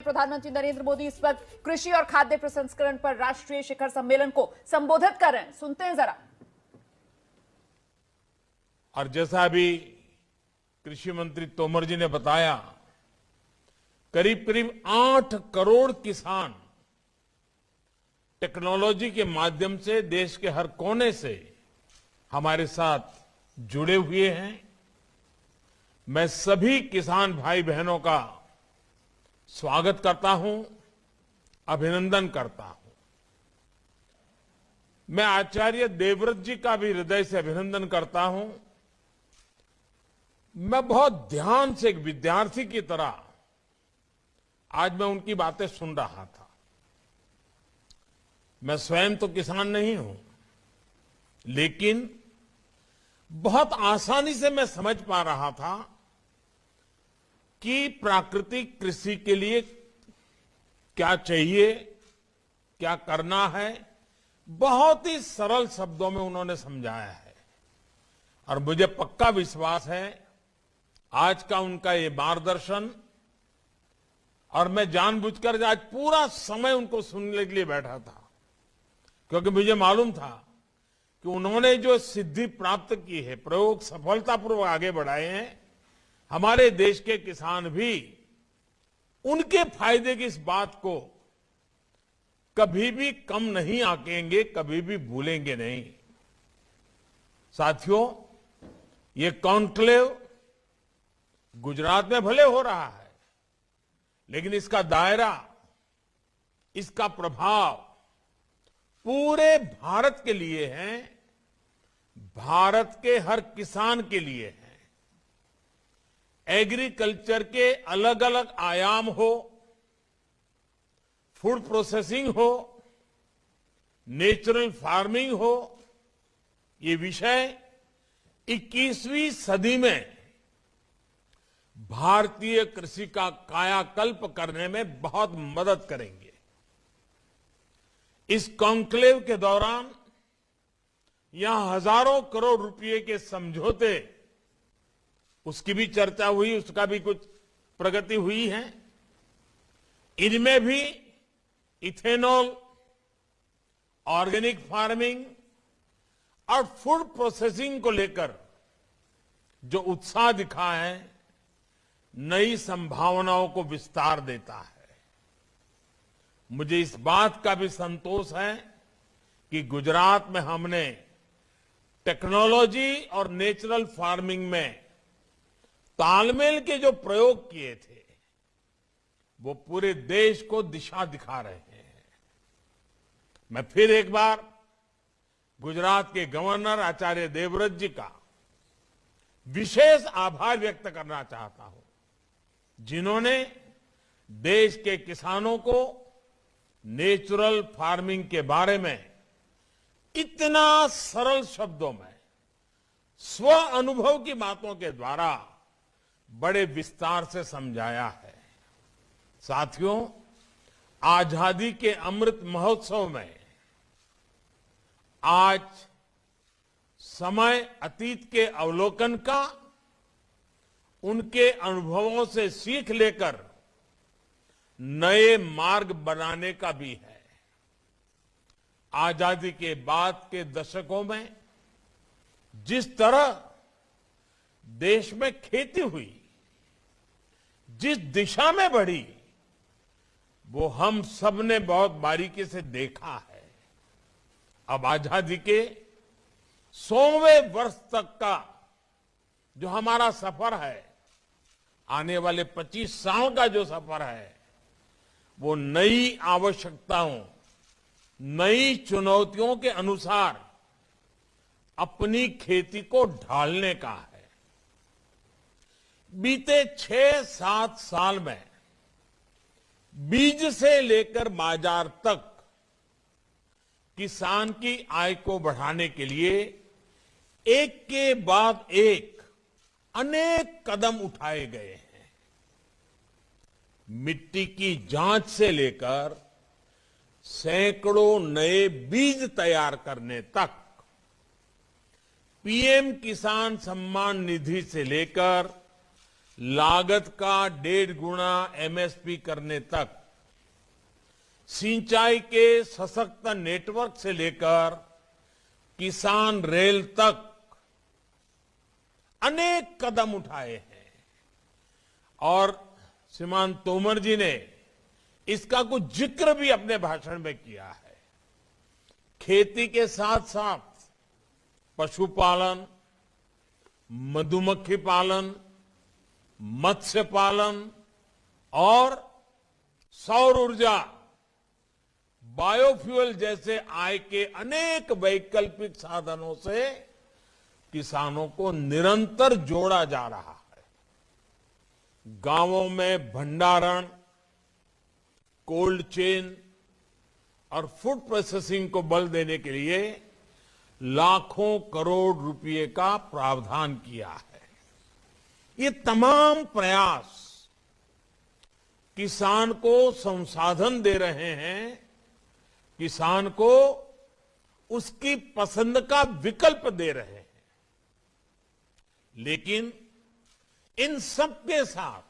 प्रधानमंत्री नरेंद्र मोदी इस वक्त कृषि और खाद्य प्रसंस्करण पर राष्ट्रीय शिखर सम्मेलन को संबोधित कर रहे हैं। सुनते हैं जरा। और जैसा अभी कृषि मंत्री तोमर जी ने बताया, करीब करीब 8 करोड़ किसान टेक्नोलॉजी के माध्यम से देश के हर कोने से हमारे साथ जुड़े हुए हैं। मैं सभी किसान भाई बहनों का स्वागत करता हूं, अभिनंदन करता हूं। मैं आचार्य देवव्रत जी का भी हृदय से अभिनंदन करता हूं। मैं बहुत ध्यान से एक विद्यार्थी की तरह आज मैं उनकी बातें सुन रहा था। मैं स्वयं तो किसान नहीं हूं, लेकिन बहुत आसानी से मैं समझ पा रहा था कि प्राकृतिक कृषि के लिए क्या चाहिए, क्या करना है। बहुत ही सरल शब्दों में उन्होंने समझाया है और मुझे पक्का विश्वास है आज का उनका ये मार्गदर्शन, और मैं जानबूझकर आज पूरा समय उनको सुनने के लिए बैठा था, क्योंकि मुझे मालूम था कि उन्होंने जो सिद्धि प्राप्त की है, प्रयोग सफलतापूर्वक आगे बढ़ाए हैं, हमारे देश के किसान भी उनके फायदे की इस बात को कभी भी कम नहीं आंकेंगे, कभी भी भूलेंगे नहीं। साथियों, ये कॉन्क्लेव गुजरात में भले हो रहा है, लेकिन इसका दायरा, इसका प्रभाव पूरे भारत के लिए है, भारत के हर किसान के लिए है। एग्रीकल्चर के अलग अलग आयाम हो, फूड प्रोसेसिंग हो, नेचुरल फार्मिंग हो, ये विषय 21वीं सदी में भारतीय कृषि का कायाकल्प करने में बहुत मदद करेंगे। इस कॉन्क्लेव के दौरान यहां हजारों करोड़ रुपए के समझौते, उसकी भी चर्चा हुई, उसका भी कुछ प्रगति हुई है। इनमें भी इथेनॉल, ऑर्गेनिक फार्मिंग और फूड प्रोसेसिंग को लेकर जो उत्साह दिखा है, नई संभावनाओं को विस्तार देता है। मुझे इस बात का भी संतोष है कि गुजरात में हमने टेक्नोलॉजी और नेचुरल फार्मिंग में तालमेल के जो प्रयोग किए थे, वो पूरे देश को दिशा दिखा रहे हैं। मैं फिर एक बार गुजरात के गवर्नर आचार्य देवव्रत जी का विशेष आभार व्यक्त करना चाहता हूं, जिन्होंने देश के किसानों को नेचुरल फार्मिंग के बारे में इतना सरल शब्दों में स्व अनुभव की बातों के द्वारा बड़े विस्तार से समझाया है। साथियों, आजादी के अमृत महोत्सव में आज समय अतीत के अवलोकन का, उनके अनुभवों से सीख लेकर नए मार्ग बनाने का भी है। आजादी के बाद के दशकों में जिस तरह देश में खेती हुई, जिस दिशा में बढ़ी, वो हम सब ने बहुत बारीकी से देखा है। अब आजादी के 100वें वर्ष तक का जो हमारा सफर है, आने वाले 25 साल का जो सफर है, वो नई आवश्यकताओं, नई चुनौतियों के अनुसार अपनी खेती को ढालने का है। बीते 6-7 साल में बीज से लेकर बाजार तक किसान की आय को बढ़ाने के लिए एक के बाद एक अनेक कदम उठाए गए हैं। मिट्टी की जांच से लेकर सैकड़ों नए बीज तैयार करने तक, पीएम किसान सम्मान निधि से लेकर लागत का 1.5 गुना एमएसपी करने तक सिंचाई के सशक्त नेटवर्क से लेकर किसान रेल तक अनेक कदम उठाए हैं और श्रीमान तोमर जी ने इसका कुछ जिक्र भी अपने भाषण में किया है। खेती के साथ साथ पशुपालन, मधुमक्खी पालन, मत्स्य पालन और सौर ऊर्जा, बायोफ्यूल जैसे आय के अनेक वैकल्पिक साधनों से किसानों को निरंतर जोड़ा जा रहा है। गांवों में भंडारण, कोल्ड चेन और फूड प्रोसेसिंग को बल देने के लिए लाखों करोड़ रुपए का प्रावधान किया है। ये तमाम प्रयास किसान को संसाधन दे रहे हैं, किसान को उसकी पसंद का विकल्प दे रहे हैं। लेकिन इन सब के साथ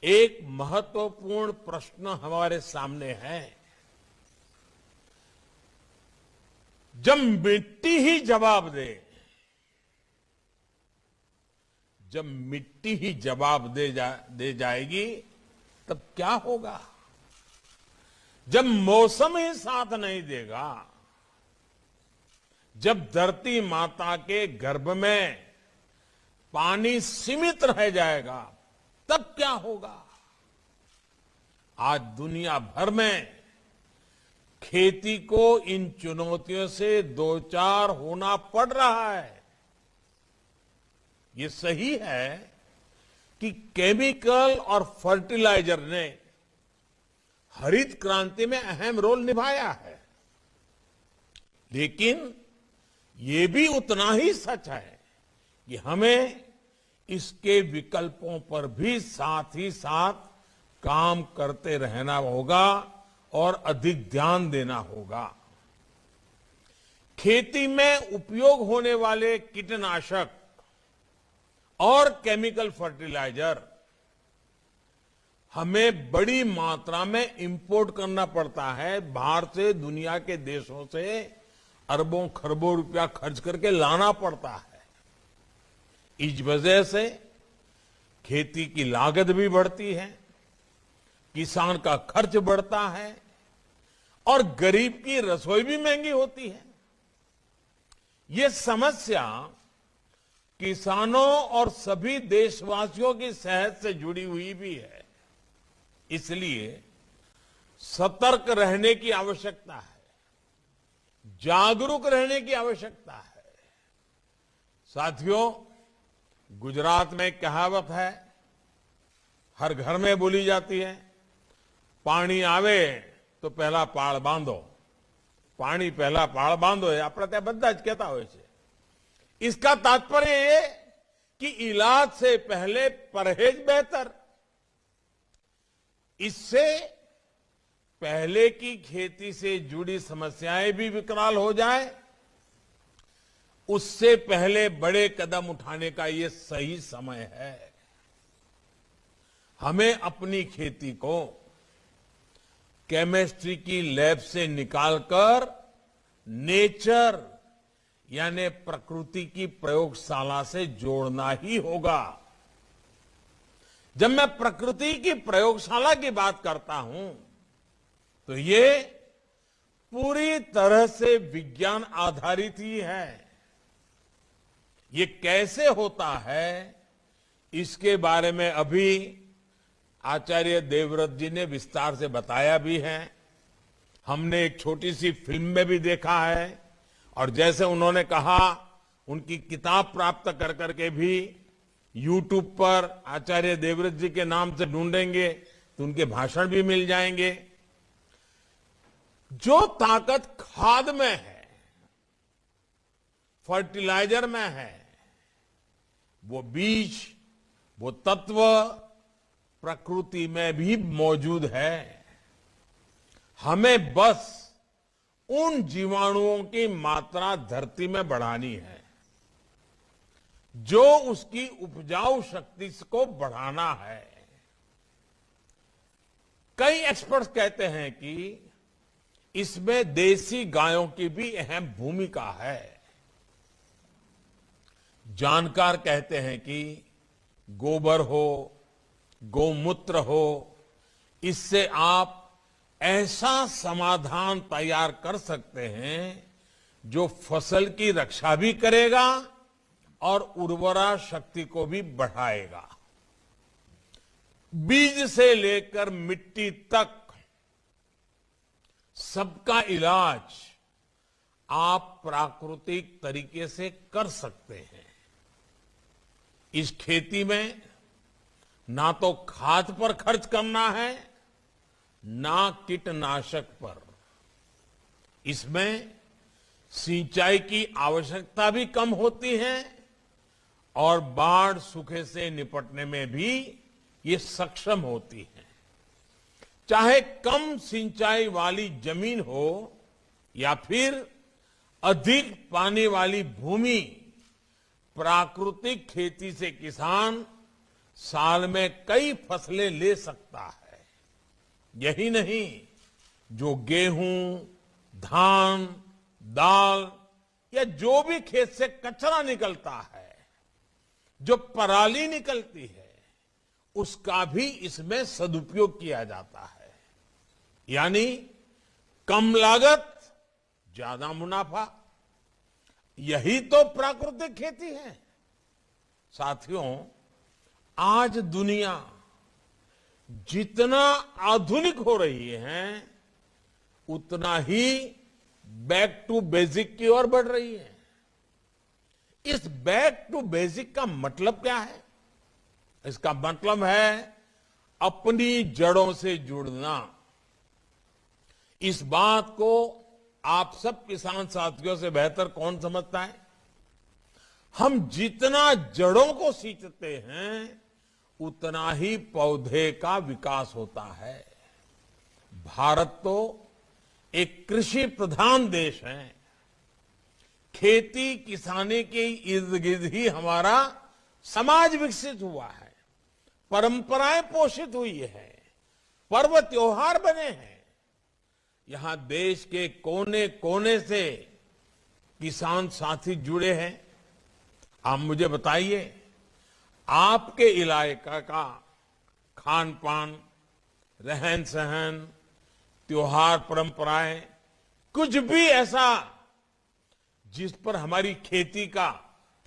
एक महत्वपूर्ण प्रश्न हमारे सामने है। जब मिट्टी ही जवाब दे, जब मिट्टी ही जवाब दे जाएगी तब क्या होगा? जब मौसम ही साथ नहीं देगा, जब धरती माता के गर्भ में पानी सीमित रह जाएगा तब क्या होगा? आज दुनिया भर में खेती को इन चुनौतियों से दो चार होना पड़ रहा है। ये सही है कि केमिकल और फर्टिलाइजर ने हरित क्रांति में अहम रोल निभाया है, लेकिन ये भी उतना ही सच है कि हमें इसके विकल्पों पर भी साथ ही साथ काम करते रहना होगा और अधिक ध्यान देना होगा। खेती में उपयोग होने वाले कीटनाशक और केमिकल फर्टिलाइजर हमें बड़ी मात्रा में इंपोर्ट करना पड़ता है। बाहर से, दुनिया के देशों से अरबों खरबों रुपया खर्च करके लाना पड़ता है। इस वजह से खेती की लागत भी बढ़ती है, किसान का खर्च बढ़ता है और गरीब की रसोई भी महंगी होती है। ये समस्या किसानों और सभी देशवासियों की सेहत से जुड़ी हुई भी है। इसलिए सतर्क रहने की आवश्यकता है, जागरूक रहने की आवश्यकता है। साथियों, गुजरात में एक कहावत है, हर घर में बोली जाती है, पानी आवे तो पहला पाळ बांधो, पानी पहला पाळ बांधो। આપણે ત્યાં બધા જ કહેતા હોય છે। इसका तात्पर्य ये कि इलाज से पहले परहेज बेहतर। इससे पहले की खेती से जुड़ी समस्याएं भी विकराल हो जाए, उससे पहले बड़े कदम उठाने का ये सही समय है। हमें अपनी खेती को केमिस्ट्री की लैब से निकालकर नेचर यानी प्रकृति की प्रयोगशाला से जोड़ना ही होगा। जब मैं प्रकृति की प्रयोगशाला की बात करता हूं तो ये पूरी तरह से विज्ञान आधारित ही है। ये कैसे होता है, इसके बारे में अभी आचार्य देवव्रत जी ने विस्तार से बताया भी है। हमने एक छोटी सी फिल्म में भी देखा है और जैसे उन्होंने कहा, उनकी किताब प्राप्त कर करके भी YouTube पर आचार्य देवव्रत जी के नाम से ढूंढेंगे तो उनके भाषण भी मिल जाएंगे। जो ताकत खाद में है, फर्टिलाइजर में है, वो बीज, वो तत्व प्रकृति में भी मौजूद है। हमें बस उन जीवाणुओं की मात्रा धरती में बढ़ानी है। जो उसकी उपजाऊ शक्ति को बढ़ाना है। कई एक्सपर्ट्स कहते हैं कि इसमें देसी गायों की भी अहम भूमिका है। जानकार कहते हैं कि गोबर हो, गौमूत्र हो, इससे आप ऐसा समाधान तैयार कर सकते हैं जो फसल की रक्षा भी करेगा और उर्वरा शक्ति को भी बढ़ाएगा। बीज से लेकर मिट्टी तक सबका इलाज आप प्राकृतिक तरीके से कर सकते हैं। इस खेती में ना तो खाद पर खर्च करना है, ना कीटनाशक पर। इसमें सिंचाई की आवश्यकता भी कम होती है और बाढ़ सूखे से निपटने में भी ये सक्षम होती है। चाहे कम सिंचाई वाली जमीन हो या फिर अधिक पानी वाली भूमि, प्राकृतिक खेती से किसान साल में कई फसलें ले सकता है। यही नहीं, जो गेहूं, धान, दाल या जो भी खेत से कचरा निकलता है, जो पराली निकलती है, उसका भी इसमें सदुपयोग किया जाता है। यानी कम लागत, ज्यादा मुनाफा। यही तो प्राकृतिक खेती है। साथियों, आज दुनिया जितना आधुनिक हो रही है, उतना ही बैक टू बेसिक की ओर बढ़ रही है। इस बैक टू बेसिक का मतलब क्या है? इसका मतलब है अपनी जड़ों से जुड़ना। इस बात को आप सब किसान साथियों से बेहतर कौन समझता है? हम जितना जड़ों को सींचते हैं, उतना ही पौधे का विकास होता है। भारत तो एक कृषि प्रधान देश है। खेती किसानी के इर्द गिर्द ही हमारा समाज विकसित हुआ है, परंपराएं पोषित हुई है, पर्व त्योहार बने हैं। यहां देश के कोने कोने से किसान साथी जुड़े हैं। आप मुझे बताइए, आपके इलाके का खान पान, रहन सहन, त्योहार, परंपराएं, कुछ भी ऐसा जिस पर हमारी खेती का,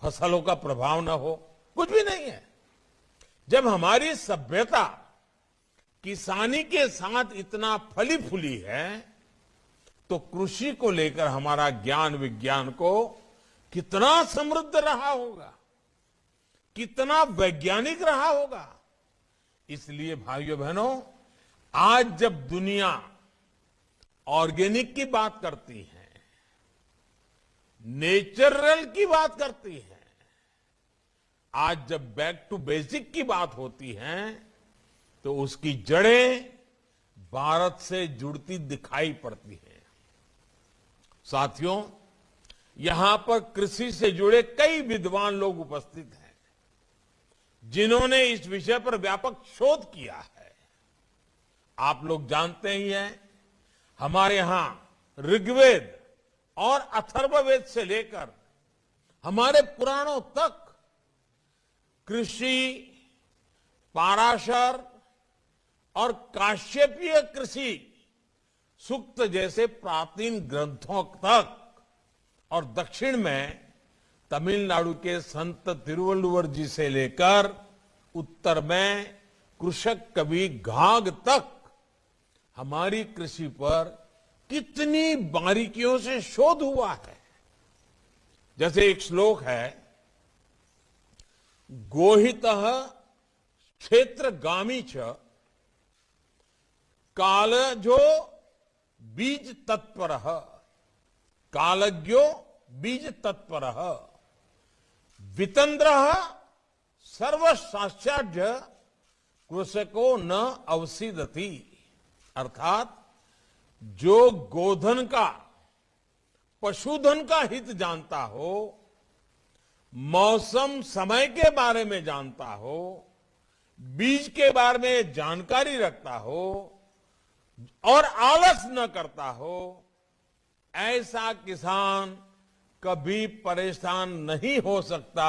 फसलों का प्रभाव न हो? कुछ भी नहीं है। जब हमारी सभ्यता किसानी के साथ इतना फली फूली है, तो कृषि को लेकर हमारा ज्ञान विज्ञान को कितना समृद्ध रहा होगा, कितना वैज्ञानिक रहा होगा। इसलिए भाइयों बहनों, आज जब दुनिया ऑर्गेनिक की बात करती है, नेचुरल की बात करती है, आज जब बैक टू बेसिक की बात होती है, तो उसकी जड़ें भारत से जुड़ती दिखाई पड़ती हैं। साथियों, यहां पर कृषि से जुड़े कई विद्वान लोग उपस्थित हैं, जिन्होंने इस विषय पर व्यापक शोध किया है। आप लोग जानते ही हैं, हमारे यहां ऋग्वेद और अथर्ववेद से लेकर हमारे पुराणों तक कृषि, पाराशर और काश्यपीय कृषि सूक्त जैसे प्राचीन ग्रंथों तक, और दक्षिण में तमिलनाडु के संत तिरुवल्लुवर जी से लेकर उत्तर में कृषक कवि घाघ तक हमारी कृषि पर कितनी बारीकियों से शोध हुआ है। जैसे एक श्लोक है, गोहितः क्षेत्रगामी च कालजो बीज तत्परः, कालज्ञो बीज तत्परः, वितंद्रः सर्वशास्त्राढ्य कृषको न अवसीदति। अर्थात जो गोधन का, पशुधन का हित जानता हो, मौसम समय के बारे में जानता हो, बीज के बारे में जानकारी रखता हो और आलस न करता हो, ऐसा किसान कभी परेशान नहीं हो सकता,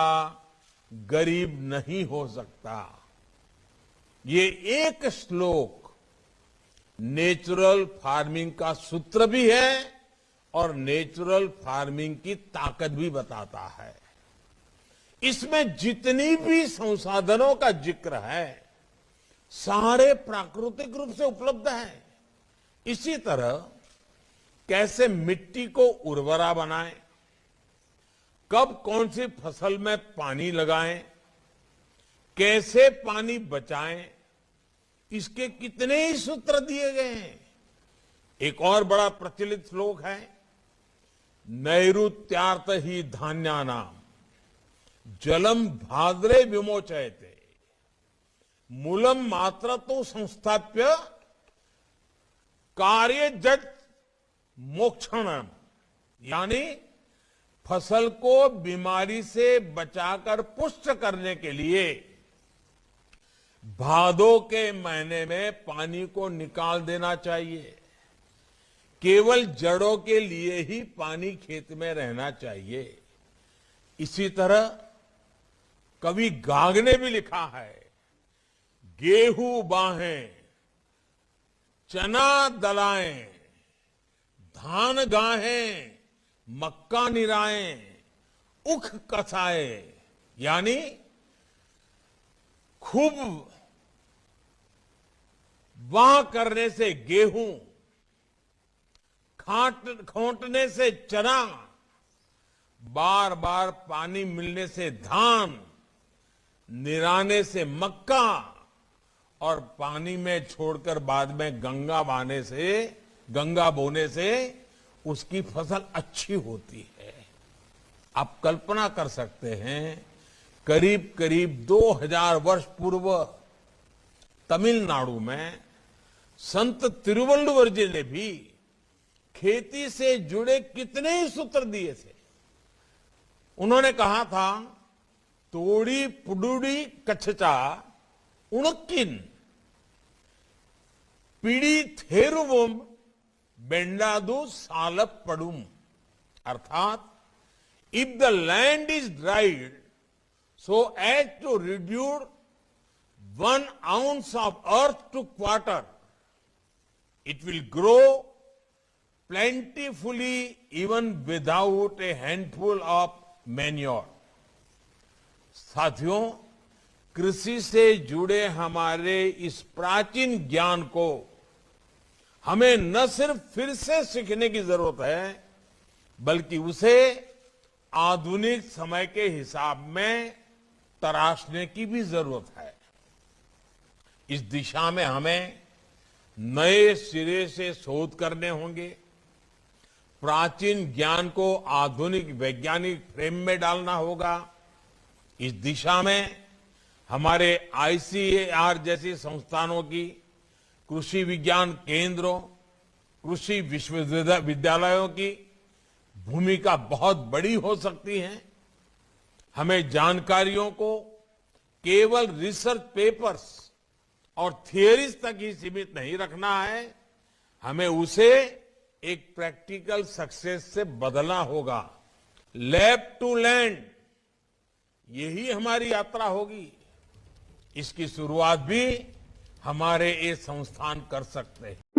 गरीब नहीं हो सकता। ये एक श्लोक नेचुरल फार्मिंग का सूत्र भी है और नेचुरल फार्मिंग की ताकत भी बताता है। इसमें जितनी भी संसाधनों का जिक्र है, सारे प्राकृतिक रूप से उपलब्ध हैं। इसी तरह कैसे मिट्टी को उर्वरा बनाएं, कब कौन सी फसल में पानी लगाएं, कैसे पानी बचाएं, इसके कितने ही सूत्र दिए गए हैं। एक और बड़ा प्रचलित श्लोक है, नैऋत्यार्थ ही धान्यानाम जलम भाद्रे विमोचयते मूलम मात्र तो संस्थाप्य कार्य जट मोक्षणम, यानी फसल को बीमारी से बचाकर पुष्ट करने के लिए भादों के महीने में पानी को निकाल देना चाहिए। केवल जड़ों के लिए ही पानी खेत में रहना चाहिए। इसी तरह कवि गाग ने भी लिखा है, गेहूं बाहें, चना दलाएं, धान गाहें, मक्का निराएं, उख कसाए, यानी खूब वाह करने से गेहूं, खोंटने से चना, बार बार पानी मिलने से धान, निराने से मक्का और पानी में छोड़कर बाद में गंगा बोने से उसकी फसल अच्छी होती है। आप कल्पना कर सकते हैं, करीब करीब 2000 वर्ष पूर्व तमिलनाडु में संत तिरुवल्लुवर जी ने भी खेती से जुड़े कितने ही सूत्र दिए थे। उन्होंने कहा था, तोड़ी पुडुड़ी कच्छचा उणक्किन पीड़ी थेरुवम बेंडादू सालप पड़ुम, अर्थात if the land is dried so as to reduce 1 ounce of earth to quarter, it will grow plentifully even without a handful of manure. साथियों, कृषि से जुड़े हमारे इस प्राचीन ज्ञान को हमें न सिर्फ फिर से सीखने की जरूरत है, बल्कि उसे आधुनिक समय के हिसाब में तराशने की भी जरूरत है। इस दिशा में हमें नए सिरे से शोध करने होंगे, प्राचीन ज्ञान को आधुनिक वैज्ञानिक फ्रेम में डालना होगा। इस दिशा में हमारे आईसीएआर जैसी संस्थानों की, कृषि विज्ञान केंद्रों, कृषि विश्वविद्यालयों की भूमिका बहुत बड़ी हो सकती है। हमें जानकारियों को केवल रिसर्च पेपर्स और थियरीज तक ही सीमित नहीं रखना है, हमें उसे एक प्रैक्टिकल सक्सेस से बदलना होगा। लैब टू लैंड, यही हमारी यात्रा होगी। इसकी शुरुआत भी हमारे ये संस्थान कर सकते हैं।